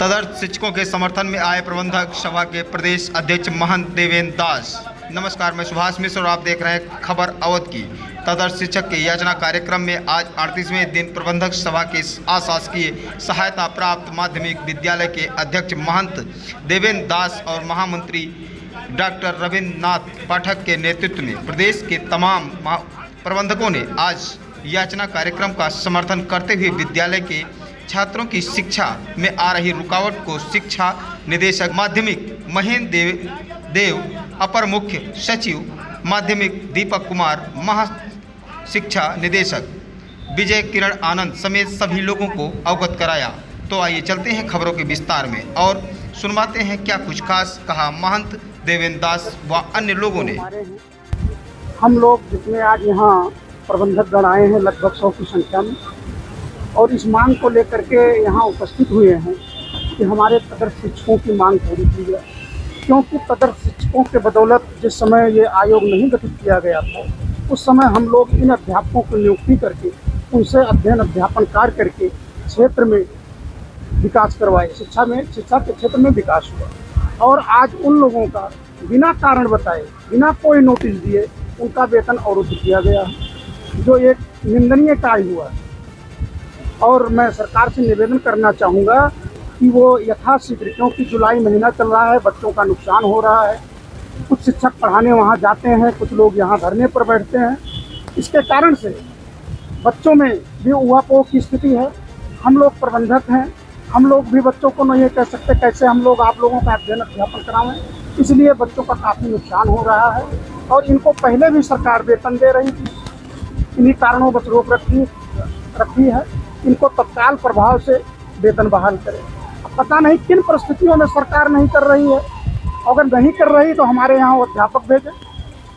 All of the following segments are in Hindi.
तदर्थ शिक्षकों के समर्थन में आए प्रबंधक सभा के प्रदेश अध्यक्ष महंत देवेंद्र दास। नमस्कार, मैं सुभाष मिश्र और आप देख रहे हैं खबर अवध की। तदर्थ शिक्षक के याचना कार्यक्रम में आज 38वें दिन प्रबंधक सभा के अशासकीय सहायता प्राप्त माध्यमिक विद्यालय के अध्यक्ष महंत देवेंद्र दास और महामंत्री डॉक्टर रविन्द्रनाथ पाठक के नेतृत्व में प्रदेश के तमाम प्रबंधकों ने आज याचना कार्यक्रम का समर्थन करते हुए विद्यालय के छात्रों की शिक्षा में आ रही रुकावट को शिक्षा निदेशक माध्यमिक महेंद्र देव, अपर मुख्य सचिव माध्यमिक दीपक कुमार, महाशिक्षा निदेशक विजय किरण आनंद समेत सभी लोगों को अवगत कराया। तो आइए चलते हैं खबरों के विस्तार में और सुनवाते हैं क्या कुछ खास कहा महंत देवेंद्र दास व अन्य लोगों ने। हम लोग जितने आज यहाँ प्रबंधक गण आए हैं लगभग 100 की संख्या में, और इस मांग को लेकर के यहाँ उपस्थित हुए हैं कि हमारे तदर्थ शिक्षकों की मांग पूरी की जाए, क्योंकि तदर्थ शिक्षकों के बदौलत जिस समय ये आयोग नहीं गठित किया गया था उस समय हम लोग इन अध्यापकों की नियुक्ति करके उनसे अध्ययन अध्यापन कार्य करके क्षेत्र में विकास करवाए, शिक्षा के क्षेत्र में विकास हुआ। और आज उन लोगों का बिना कारण बताए, बिना कोई नोटिस दिए उनका वेतन अवरुद्ध किया गया, जो एक निंदनीय कार्य हुआ। और मैं सरकार से निवेदन करना चाहूँगा कि वो यथाशीघ्र, क्योंकि जुलाई महीना चल रहा है, बच्चों का नुकसान हो रहा है, कुछ शिक्षक पढ़ाने वहाँ जाते हैं, कुछ लोग यहाँ धरने पर बैठते हैं, इसके कारण से बच्चों में भी ऊहापोह की स्थिति है। हम लोग प्रबंधक हैं, हम लोग भी बच्चों को नहीं कह सकते कैसे हम लोग आप लोगों का अध्ययन अध्यापन करावें, इसलिए बच्चों का काफ़ी नुकसान हो रहा है। और इनको पहले भी सरकार वेतन दे रही थी, इन्हीं कारणों बस रोक रखी है। इनको तत्काल प्रभाव से वेतन बहाल करें। अब पता नहीं किन परिस्थितियों में सरकार नहीं कर रही है, अगर नहीं कर रही तो हमारे यहाँ वो अध्यापक भेजें,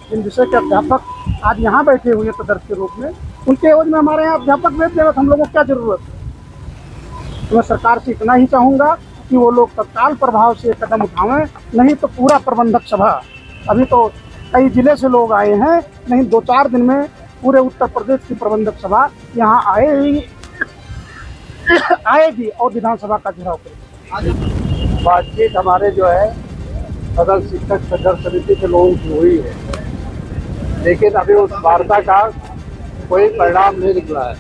जिन विषय के अध्यापक आज यहाँ बैठे हुए हैं तदर्थ के रूप में, उनके एवज में हमारे यहाँ अध्यापक भेज दें, हम लोगों को क्या ज़रूरत है। तो मैं सरकार से इतना ही चाहूँगा कि वो लोग तत्काल प्रभाव से कदम उठावें, नहीं तो पूरा प्रबंधक सभा, अभी तो कई जिले से लोग आए हैं, नहीं 2-4 दिन में पूरे उत्तर प्रदेश की प्रबंधक सभा यहाँ आएगी और विधानसभा का घेराव करेगी। बातचीत हमारे जो है तदर्थ शिक्षक संघर्ष समिति के लोगों की हुई है, लेकिन अभी उस वार्ता का कोई परिणाम नहीं निकला है।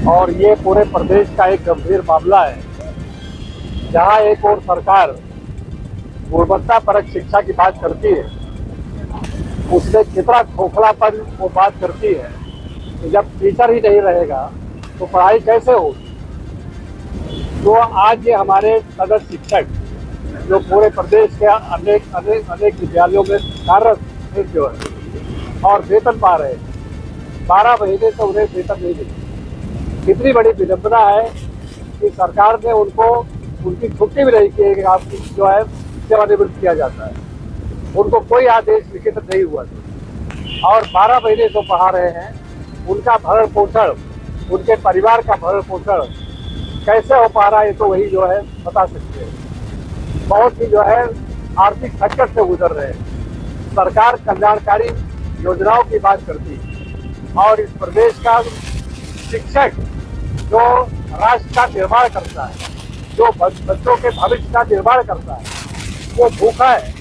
और ये पूरे प्रदेश का एक गंभीर मामला है, जहाँ एक और सरकार गुणवत्तापरक शिक्षा की बात करती है, उसमें कितना खोखलापन वो बात करती है कि जब टीचर ही नहीं रहेगा तो पढ़ाई कैसे होगी। तो आज ये हमारे तदर्थ शिक्षक जो पूरे प्रदेश के अनेक विद्यालयों में कार्यरत जो है और वेतन पा रहे हैं, 12 महीने से उन्हें वेतन नहीं मिली। कितनी बड़ी विडंबना है कि सरकार ने उनको उनकी छुट्टी भी नहीं की, आपकी जो है सेवानिवृत्त किया जाता है, उनको कोई आदेश लिखित नहीं हुआ और 12 महीने से पढ़ा रहे हैं। उनका भरण पोषण, उनके परिवार का भरण पोषण कैसे हो पा रहा है, तो वही जो है बता सकते हैं। बहुत ही जो है आर्थिक संकट से गुजर रहे हैं। सरकार कल्याणकारी योजनाओं की बात करती है और इस प्रदेश का शिक्षक जो राष्ट्र का निर्माण करता है, जो बच्चों के भविष्य का निर्माण करता है, वो भूखा है।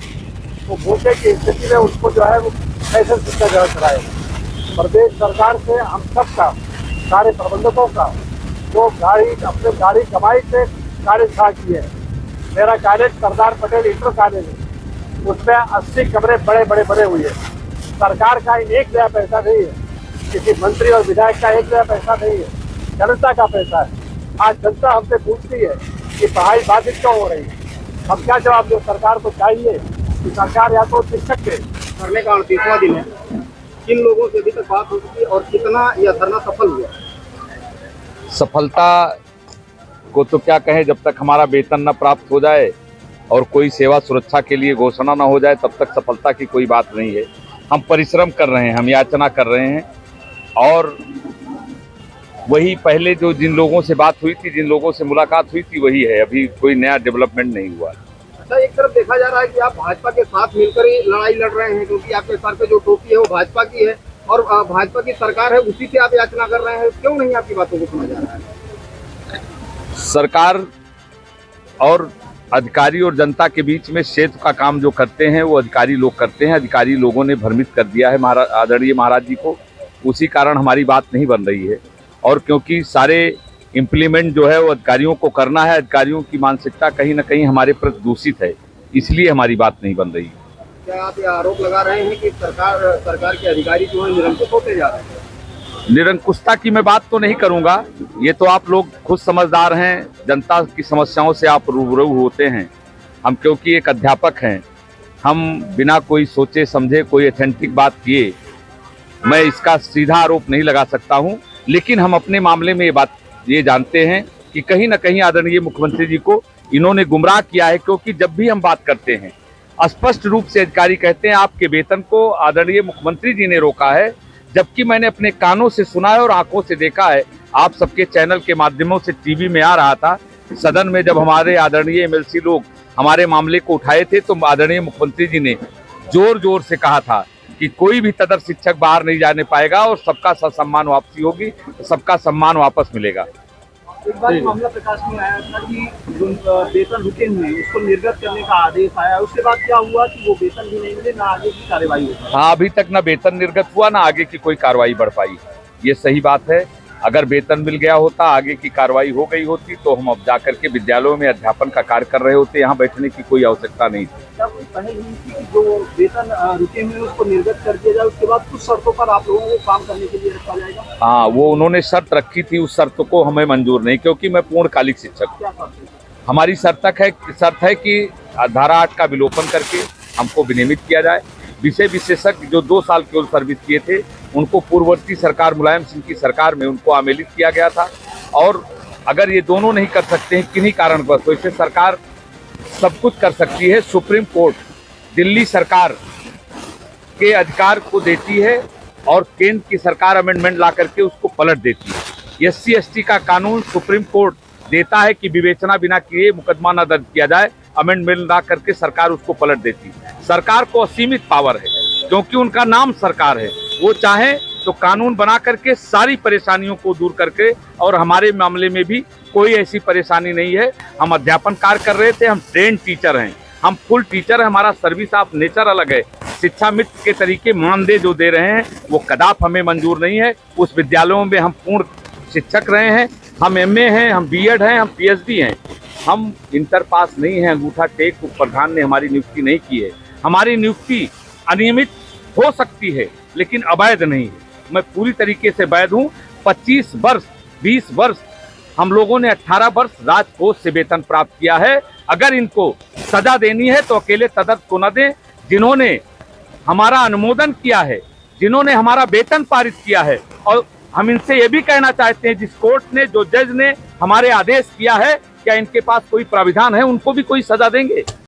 तो भूखे की स्थिति में उसको जो है वो कैसे शिक्षा ग्रहण कराएगा। प्रदेश सरकार से हम सबका, सारे प्रबंधकों का, जो अपने गाड़ी कमाई से कॉलेज खड़ा किए हैं, मेरा college Sardar Patel inter college है, उसमें 80 कमरे बड़े हुए हैं। सरकार का 1 नया पैसा नहीं है, किसी मंत्री और विधायक का 1 नया पैसा नहीं है, जनता का पैसा है। आज जनता हमसे पूछती है कि पढ़ाई बाधित क्यों हो रही है, हम क्या जवाब दें। सरकार को चाहिए कि सरकार या तो शिक्षक के करने का 38वां दिन है, किन लोगों से अभी तक बात हो चुकी और कितना यह धरना सफल हुआ। सफलता को तो क्या कहें, जब तक हमारा वेतन न प्राप्त हो जाए और कोई सेवा सुरक्षा के लिए घोषणा न हो जाए तब तक सफलता की कोई बात नहीं है। हम परिश्रम कर रहे हैं, हम याचना कर रहे हैं और वही पहले जो जिन लोगों से बात हुई थी, जिन लोगों से मुलाकात हुई थी, वही है। अभी कोई नया डेवलपमेंट नहीं हुआ। अच्छा, एक तरफ देखा जा रहा है कि आप भाजपा के साथ मिलकर ही लड़ाई लड़ रहे हैं, क्योंकि आपके सर पे जो टोपी है वो भाजपा की है, और भाजपा की सरकार है, उसी से आप याचना कर रहे हैं, क्यों नहीं आपकी बातों को सुना जा रहा है? सरकार और अधिकारी और जनता के बीच में सेतु का काम जो करते हैं वो अधिकारी लोग करते हैं। अधिकारी लोगों ने भ्रमित कर दिया है आदरणीय महाराज जी को, उसी कारण हमारी बात नहीं बन रही है। और क्योंकि सारे इम्प्लीमेंट जो है वो अधिकारियों को करना है, अधिकारियों की मानसिकता कहीं ना कहीं हमारे प्रति दूषित है, इसलिए हमारी बात नहीं बन रही है। क्या आप ये आरोप लगा रहे हैं कि सरकार के अधिकारी जो है निरंकुश होते जा रहे हैं? निरंकुशता की मैं बात तो नहीं करूंगा, ये तो आप लोग खुद समझदार हैं, जनता की समस्याओं से आप रूबरू होते हैं। हम क्योंकि एक अध्यापक हैं, हम बिना कोई सोचे समझे कोई ऑथेंटिक बात किए मैं इसका सीधा आरोप नहीं लगा सकता हूं। लेकिन हम अपने मामले में ये जानते हैं कि कहीं ना कहीं आदरणीय मुख्यमंत्री जी को इन्होंने गुमराह किया है, क्योंकि जब भी हम बात करते हैं स्पष्ट रूप से अधिकारी कहते हैं आपके वेतन को आदरणीय मुख्यमंत्री जी ने रोका है, जबकि मैंने अपने कानों से सुना है और आंखों से देखा है। आप सबके चैनल के माध्यमों से टीवी में आ रहा था, सदन में जब हमारे आदरणीय एमएलसी लोग हमारे मामले को उठाए थे तो आदरणीय मुख्यमंत्री जी ने जोर जोर से कहा था कि कोई भी तदर्थ शिक्षक बाहर नहीं जाने पाएगा और सबका सम्मान वापसी होगी, सबका सम्मान वापस मिलेगा। एक बार मामला प्रकाश में आया था कि जो वेतन रुके हुए हैं उसको निर्गत करने का आदेश आया, उसके बाद क्या हुआ कि वो वेतन भी नहीं मिले, ना आगे की कार्रवाई हुई? हाँ, अभी तक ना वेतन निर्गत हुआ ना आगे की कोई कार्रवाई बढ़ पाई, ये सही बात है। अगर वेतन मिल गया होता, आगे की कार्रवाई हो गई होती तो हम अब जाकर के विद्यालयों में अध्यापन का कार्य कर रहे होते, यहाँ बैठने की कोई आवश्यकता नहीं थी। क्या कोई पहल हुई थी कि जो वेतन रुके हुए उसको निर्गत कर दिया जाए, उसके बाद कुछ शर्तों पर आप लोगों को काम करने के लिए रखा जाएगा? हाँ, वो उन्होंने शर्त रखी थी, उस शर्त को हमें मंजूर नहीं, क्योंकि मैं पूर्णकालिक शिक्षक हूँ। हमारी शर्त है कि धारा 8 का विलोपन करके हमको विनियमित किया जाए। विषय विशेषज्ञ जो 2 साल केवल सर्विस किए थे उनको पूर्ववर्ती सरकार मुलायम सिंह की सरकार में उनको आमेलित किया गया था। और अगर ये दोनों नहीं कर सकते हैं किन्हीं कारणवश, तो इसे सरकार सब कुछ कर सकती है। सुप्रीम कोर्ट दिल्ली सरकार के अधिकार को देती है और केंद्र की सरकार अमेंडमेंट ला करके उसको पलट देती है। SC/ST का कानून सुप्रीम कोर्ट देता है कि विवेचना बिना किए मुकदमा न दर्ज किया जाए, अमेंडमेंट ला करके सरकार उसको पलट देती है। सरकार को असीमित पावर है, क्योंकि उनका नाम सरकार है। वो चाहे तो कानून बना करके सारी परेशानियों को दूर करके, और हमारे मामले में भी कोई ऐसी परेशानी नहीं है। हम अध्यापन कार्य कर रहे थे, हम ट्रेन टीचर हैं, हम फुल टीचर हैं, हमारा सर्विस ऑफ नेचर अलग है। शिक्षा मित्र के तरीके मानदेय जो दे रहे हैं वो कदाप हमें मंजूर नहीं है। उस विद्यालयों में हम पूर्ण शिक्षक रहे हैं, हम MA हैं, हम B.Ed हैं, हम PhD हैं। हम इंटर पास नहीं हैं, अंगूठा टेक प्रधान ने हमारी नियुक्ति नहीं की है। हमारी नियुक्ति अनियमित हो सकती है लेकिन अवैध नहीं है। मैं पूरी तरीके से वैध हूँ। 25 वर्ष 20 वर्ष हम लोगों ने 18 वर्ष राजकोष से वेतन प्राप्त किया है। अगर इनको सजा देनी है तो अकेले तदर्थ को न दें, जिन्होंने हमारा अनुमोदन किया है, जिन्होंने हमारा वेतन पारित किया है। और हम इनसे ये भी कहना चाहते हैं, जिस कोर्ट ने, जो जज ने हमारे आदेश किया है, क्या इनके पास कोई प्राविधान है, उनको भी कोई सजा देंगे?